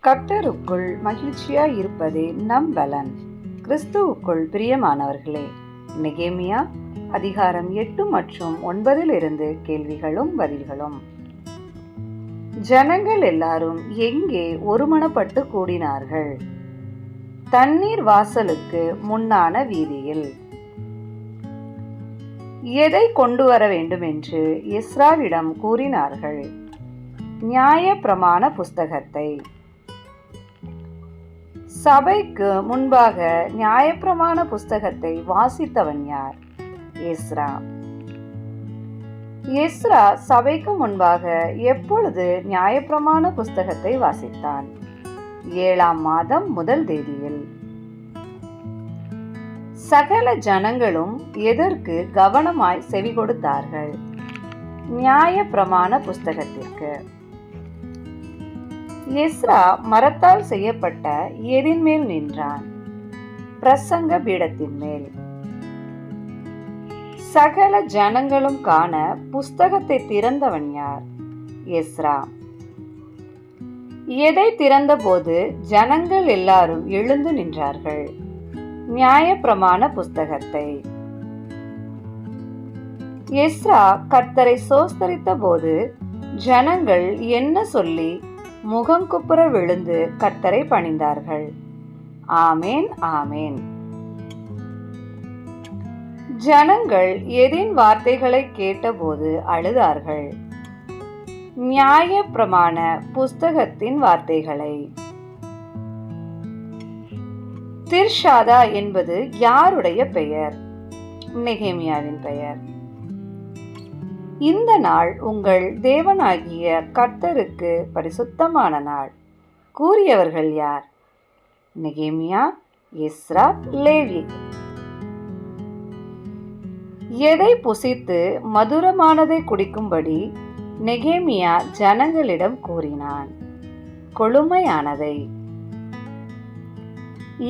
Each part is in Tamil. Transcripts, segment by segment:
கர்த்தருக்குள் மகிழ்ச்சியாய் இருப்பதே நம் பலன். கிறிஸ்துவுக்குள் பிரியமானவர்களே, நெகேமியா அதிகாரம் 8 மற்றும் 9 கேள்விகளும் பதில்களும். ஜனங்கள் எல்லாரும் எங்கே ஒருமனப்பட்டு கூடினார்கள்? தண்ணீர் வாசலுக்கு முன்னான வீதியில். எதை கொண்டு வர வேண்டும் என்று எஸ்ராவிடம் கூறினார்கள்? நியாய பிரமாண புஸ்தகத்தை. சபைக்கு முன்பாக நியாயப்பிரமாண புஸ்தகத்தை வாசித்தவன் யார்? எஸ்ரா. எஸ்ரா சபைக்கு முன்பாக எப்பொழுது நியாயப்பிரமாண புஸ்தகத்தை வாசித்தான்? 7ஆம் மாதம் 1 தேதியில். சகல ஜனங்களும் எதற்கு கவனமாய் செவி கொடுத்தார்கள்? நியாய பிரமாண புஸ்தகத்திற்கு. எஸ்ரா மரத்தால் செய்யப்பட்ட எதின் மேல் நின்றான்? பிரசங்க பீடத்தின் மேல். சகல ஜனங்களும் காண புஸ்தகத்தை திறந்தவன் யார்? எஸ்ரா. எதை திறந்தபோது ஜனங்கள் எல்லாரும் எழுந்து நின்றார்கள்? நியாய பிரமாண புஸ்தகத்தை. எஸ்ரா கர்த்தரை சோஸ்தரித்த போது ஜனங்கள் என்ன சொல்லி முகங்குப்புற விழுந்து கர்த்தரை பணிந்தார்கள்? ஆமேன், ஆமேன். ஜனங்கள் எதின் வார்த்தைகளை கேட்டபோது அழுதார்கள்? நியாய பிரமாண புஸ்தகத்தின் வார்த்தைகளை. திர்ஷாதா என்பது யாருடைய பெயர்? நெகேமியாவின் பெயர். இந்த நாள் உங்கள் தேவனாகிய கர்த்தருக்கு பரிசுத்தமான நாள் கூறியவர்கள் யார்? நெகேமியா, எஸ்ரா, லேவி. எதை புசித்து மதுரமானதை குடிக்கும்படி நெகேமியா ஜனங்களிடம் கூறினான்? கொழுமையானதை.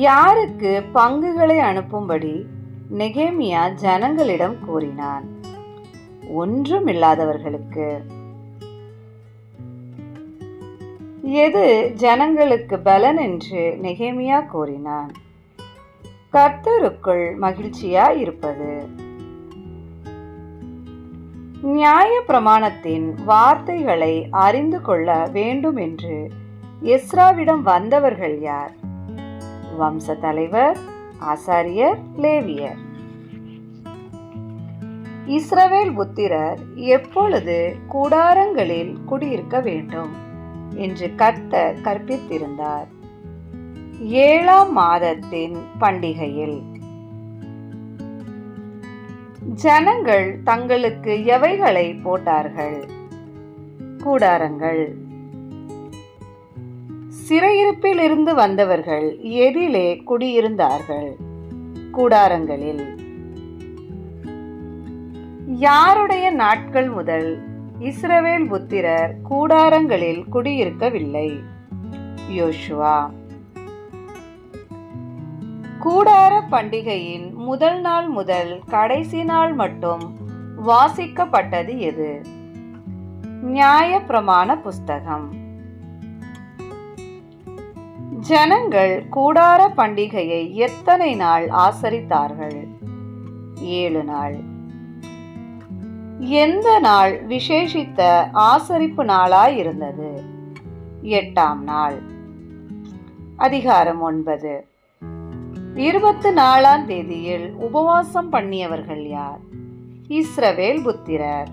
யாருக்கு பங்குகளை அனுப்பும்படி நெகேமியா ஜனங்களிடம் கூறினான்? ஒன்றுமில்லாதவர்களுக்கு. எது ஜனங்களுக்கு பலன் என்று நெகேமியா கூறினான்? கர்த்தருக்குள் மகிழ்ச்சியாய் இருப்பது. நியாய பிரமாணத்தின் வார்த்தைகளை அறிந்து கொள்ள வேண்டும் என்று எஸ்ராவிடம் வந்தவர்கள் யார்? வம்ச தலைவர், ஆசாரியர், லேவியர். இஸ்ரவேல் புத்திரர் எப்பொழுது கூடாரங்களில் குடியிருக்க வேண்டும் என்று கர்த்தர் கற்பித்திருந்தார்? 7ஆம் மாதத்தின் பண்டிகையில். ஜனங்கள் தங்களுக்கு எவைகளை போட்டார்கள்? கூடாரங்கள். சிறையிருப்பில் இருந்து வந்தவர்கள் எதிலே குடியிருந்தார்கள்? கூடாரங்களில். யாருடைய நாட்கள் முதல் இஸ்ரவேல் புத்திரர் கூடாரங்களில் குடியிருக்கவில்லை? யோசுவா. கூடார பண்டிகையின் முதல் நாள் முதல் கடைசி நாள் மட்டும் வாசிக்கப்பட்டது எது? நியாய பிரமாண புஸ்தகம். ஜனங்கள் கூடார பண்டிகையை எத்தனை நாள் ஆசரித்தார்கள்? 7 நாள். எந்த நாள் விசேஷித்த ஆசரிப்பு நாளாய் இருந்தது? 8ஆம் நாள். அதிகாரம் 9. 24ஆம் தேதியில் உபவாசம் பண்ணியவர்கள் யார்? இஸ்ரவேல் புத்திரர்.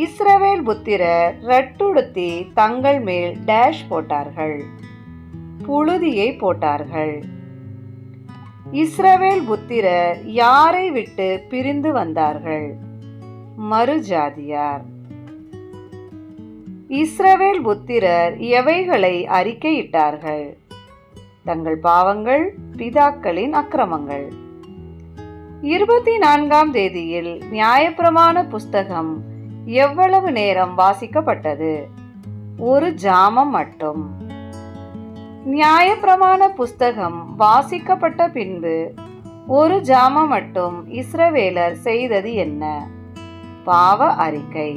இஸ்ரவேல் புத்திரர் ரட்டுடுத்தி தங்கள் மேல் டேஷ் போட்டார்கள்? புழுதியை போட்டார்கள். இஸ்ரவேல் புத்திரர் யாரை விட்டு பிரிந்து வந்தார்கள்? மறுஜாதியார். இஸ்ரவேல் புத்திரர் எவைகளை அறிக்கையிட்டார்கள்? தங்கள் பாவங்கள், பிதாக்களின் அக்கிரமங்கள். 24ஆம் தேதியில் நியாயப்பிரமாண புஸ்தகம் எவ்வளவு நேரம் வாசிக்கப்பட்டது? 1 ஜாமம் மட்டும். நியாயப்பிரமாண புஸ்தகம் வாசிக்கப்பட்ட பின்பு 1 ஜாமம் மட்டும் இஸ்ரவேலர் செய்தது என்ன? பாவ அறிக்கை.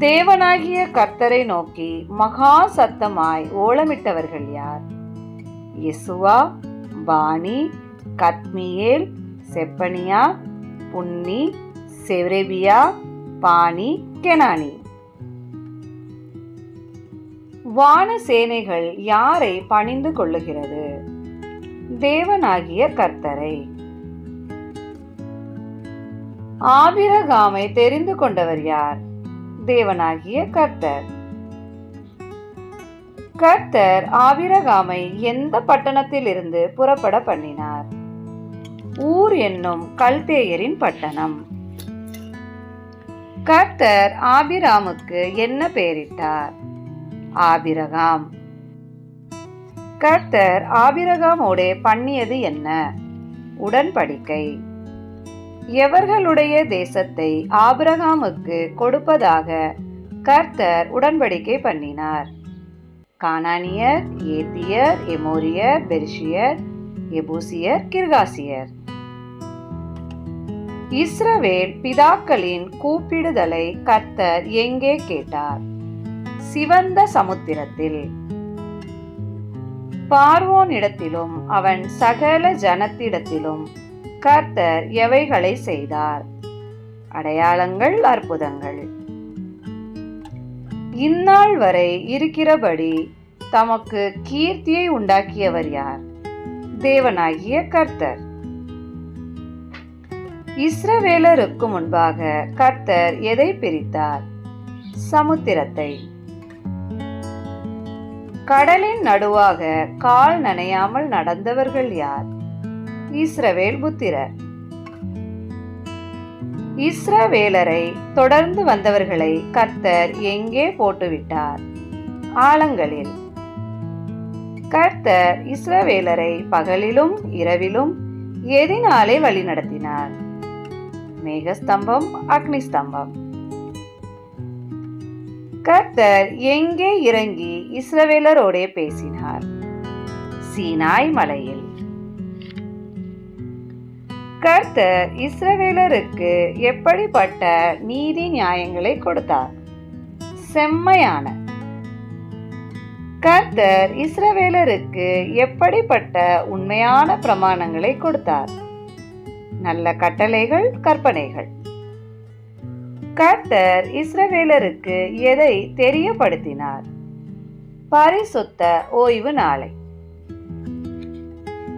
தேவனாகிய கர்த்தரை நோக்கி மகா சத்தமாய் ஓலமிட்டவர்கள் யார்? யெசுவா, பானி, கத்மியேல், செப்பனியா, புன்னி, செரெபியா, பானி, கெனானி. வான சேனைகள் யாரை பணிந்து கொள்ளுகிறது? தேவனாகிய கர்த்தரை. ஆபிரகாமை தெரிந்து கொண்டவர் யார்? தேவனாகிய கர்த்தர். கர்த்தர் ஆபிரகாமை எந்த பட்டணத்தில் இருந்து புறப்பட பண்ணினார்? ஊர் என்னும் கல்தேயரின் பட்டணம். கர்த்தர் ஆபிராமுக்கு என்ன பெயரிட்டார்? ஆபிரகாம். கர்த்தர் ஆபிரகாமோடே பண்ணியது என்ன? உடன்படிக்கை. எவர்களுடைய தேசத்தை ஆபிரகாமுக்கு கொடுப்பதாக கர்த்தர் உடன்படிக்கை பண்ணினார்? கானானியர், ஏத்தியர், எமோரியர், பெரிஷியர், எபூசியர், கிர்காசியர். இஸ்ரவேல் பிதாக்களின் கூப்பிடுதலை கர்த்தர் எங்கே கேட்டார்? சிவந்த சமுத்திரத்தில். பார்வோனிடத்திலும் அவன் சகல ஜனத்திடத்திலும் கர்த்தர் எவைகளை செய்தார்? அடையாளங்கள், அற்புதங்கள். இந்நாள் வரை இருக்கிறபடி தமக்கு கீர்த்தியை உண்டாக்கியவர் யார்? தேவனாகிய கர்த்தர். இஸ்ரவேலருக்கு முன்பாக கர்த்தர் எதை பிரித்தார்? சமுத்திரத்தை. கடலின் நடுவாக கால் நனையாமல் நடந்தவர்கள் யார்? இஸ்ரவேல் புத்திரர். இஸ்ரவேலரை தொடர்ந்து வந்தவர்களை கர்த்தர் எங்கே போட்டுவிட்டார்? ஆழங்களில். கர்த்தர் இஸ்ரவேலரை பகலிலும் இரவிலும் எதினாலே வழி நடத்தினார்? மேகஸ்தம்பம், அக்னிஸ்தம்பம். கர்த்தர் எங்கே இறங்கி இஸ்ரவேலரோடே பேசினார்? சீனாய் மலையில். கர்த்தர் இஸ்ரவேலருக்கு எப்படிப்பட்ட நீதி நியாயங்களை கொடுத்தார்? செம்மையான. கர்த்தர் இஸ்ரவேலருக்கு எப்படிப்பட்ட உண்மையான பிரமாணங்களை கொடுத்தார்? நல்ல கட்டளைகள், கற்பனைகள். கர்த்தர் இஸ்ரவேலருக்கு எதை தெரியப்படுத்தினார்? பரிசுத்த ஓய்வு நாளை.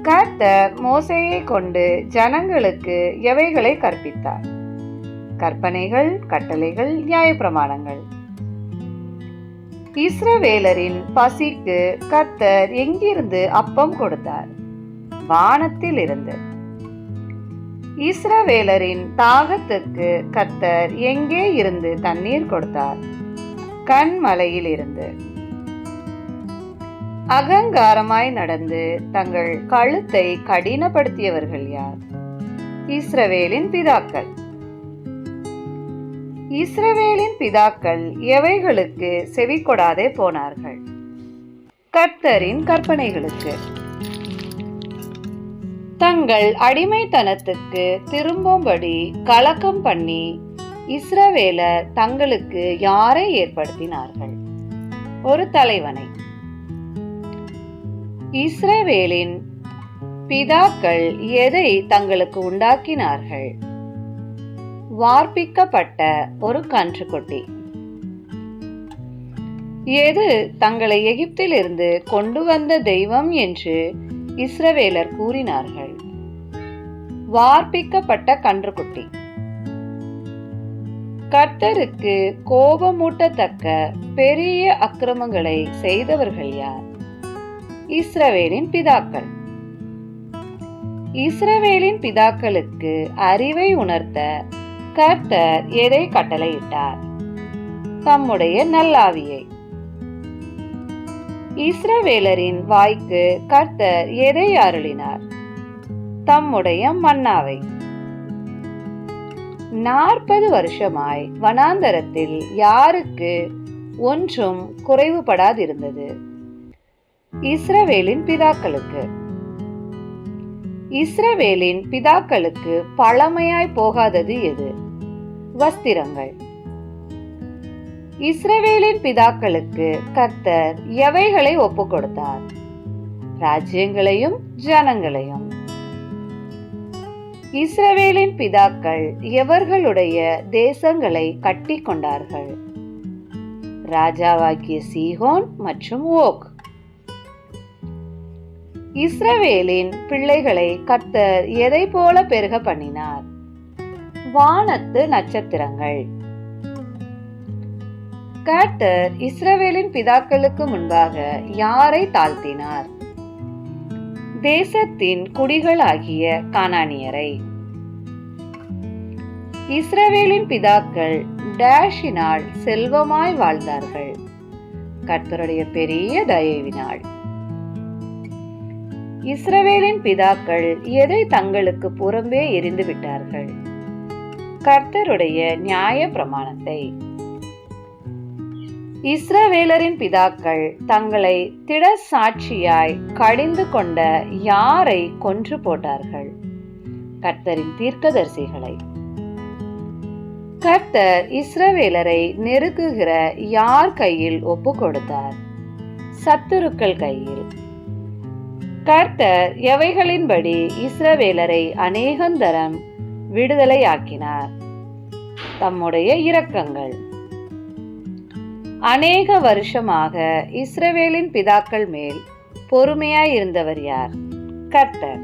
கர்த்தர் மோசேயை கொண்டு ஜனங்களுக்கு எவைகளை கற்பித்தார்? கற்பனைகள், கட்டளைகள், நியாயப்பிரமாணங்கள். இஸ்ரவேலரின் பசிக்கு கர்த்தர் எங்கிருந்து அப்பம் கொடுத்தார்? வானத்தில் இருந்து. இஸ்ரவேலரின் தாகத்துக்கு கர்த்தர் எங்கே இருந்து தண்ணீர் கொடுத்தார்? கன்மலையில் இருந்து. அகங்காரமாய் நடந்து தங்கள் கழுத்தை கடினப்படுத்தியவர்கள் யார்? இஸ்ரவேலின் பிதாக்கள். இஸ்ரவேலின் பிதாக்கள் எவைகளுக்கு செவி கொடாதே போனார்கள்? கர்த்தரின் கற்பனைகளுக்கு. தங்கள் அடிமைத்தனத்துக்கு திரும்பும்படி கலக்கம் பண்ணி இஸ்ரவேலர் தங்களுக்கு யாரை ஏற்படுத்தினார்கள்? ஒரு தலைவனை. இஸ்ரவேலின் பிதாக்கள் எதை தங்களுக்கு உண்டாக்கினார்கள்? வார்ப்பிக்கப்பட்ட ஒரு கன்றுக்குட்டி. எது தங்களை எகிப்திலிருந்து கொண்டு வந்த தெய்வம் என்று இஸ்ரவேலர் கூறினார்கள்? வார்ப்பிக்கப்பட்ட கன்றுக்குட்டி. கர்த்தருக்கு கோபமூட்டத்தக்க பெரிய அக்கிரமங்களை செய்தவர்கள் யார்? இஸ்ரவேலின் பிதாக்கள். இஸ்ரவேலின் பிதாக்களுக்கு அறிவை உணர்த்த கர்த்தர் எதை கட்டளையிட்டார்? தம்முடைய நல்லாவியை. இஸ்ரவேலரின் வாய்க்கு கர்த்தர் எதை அருளினார்? தம்முடைய மன்னாவை. 40 வருஷமாய் வனாந்தரத்தில் யாருக்கு ஒன்றும் குறைவுபடாதிருந்தது? இஸ்ரவேலின் பிதாக்களுக்கு. இஸ்ரவேலின் பிதாக்களுக்கு பழமையாய் போகாதது எது? வஸ்திரங்கள். இஸ்ரவேலின் பிதாக்களுக்கு கர்த்தர் எவைகளை ஒப்புக் கொடுத்தார்? ராஜ்யங்களையும் ஜனங்களையும். இஸ்ரவேலின் பிதாக்கள் எவர்களுடைய தேசங்களை கட்டி கொண்டார்கள்? ராஜாவாகிய சீகோன் மற்றும் ஓக். இஸ்ரவேலின் பிள்ளைகளை கர்த்தர் எதை போல பெருக பண்ணினார்? வானத்து நட்சத்திரங்கள். கர்த்தர் இஸ்ரவேலின் பிதாக்களுக்கு முன்பாக யாரை தாழ்த்தினார்? தேசத்தின் குடிகளாகிய கானானியரை. இஸ்ரவேலின் பிதாக்கள் டேஷினால் செல்வமாய் வாழ்ந்தார்கள். கர்த்தருடைய பெரிய தயவினால். இஸ்ரவேலின் பிதாக்கள் எதை தங்களுக்கு புறம்பே எரிந்து விட்டார்கள்? கர்த்தருடைய நியாய பிரமாணத்தை. இஸ்ரவேலரின் பிதாக்கள் தங்களை திட சாட்சியாய் கடிந்து கொண்ட யாரை கொன்று போட்டார்கள்? கர்த்தரின் தீர்க்கதரிசிகளை. கர்த்தர் இஸ்ரவேலரை நெருக்குகிற யார் கையில் ஒப்பு கொடுத்தார்? சத்துருக்கள் கையில். கர்த்தர் எவைகளின்படி இஸ்ரவேலரை அநேகந்தரம் விடுதலையாக்கினார்? தம்முடைய இரக்கங்கள். அநேக வருஷமாக இஸ்ரவேலின் பிதாக்கள் மேல் பொறுமையாய் இருந்தவர் யார்? கர்த்தர்.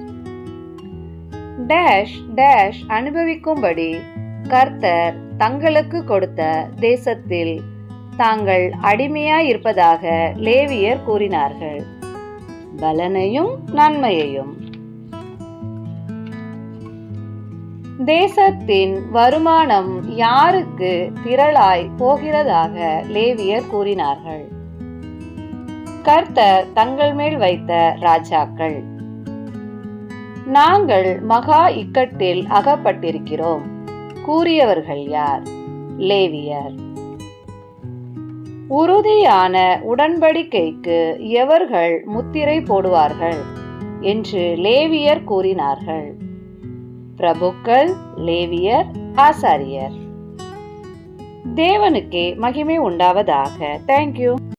டேஷ் டேஷ் அனுபவிக்கும்படி கர்த்தர் தங்களுக்கு கொடுத்த தேசத்தில் தாங்கள் அடிமையாய் இருப்பதாக லேவியர் கூறினார்கள். பலனையும் நன்மையையும். தேசத்தின் வருமானம் யாருக்கு திரளாய் போகிறதாக லேவியர் கூறினார்கள்? கர்த்தர் தங்கள் மேல் வைத்த ராஜாக்கள். நாங்கள் மகா இக்கட்டில் அகப்பட்டிருக்கிறோம் கூறியவர்கள் யார்? லேவியர். உறுதியான உடன்படிக்கைக்கு எவர்கள் முத்திரை போடுவார்கள் என்று லேவியர் கூறினார்கள்? பிரபுக்கள், லேவியர், ஆசாரியர். தேவனுக்கே மகிமை உண்டாவதாக. தேங்க்யூ.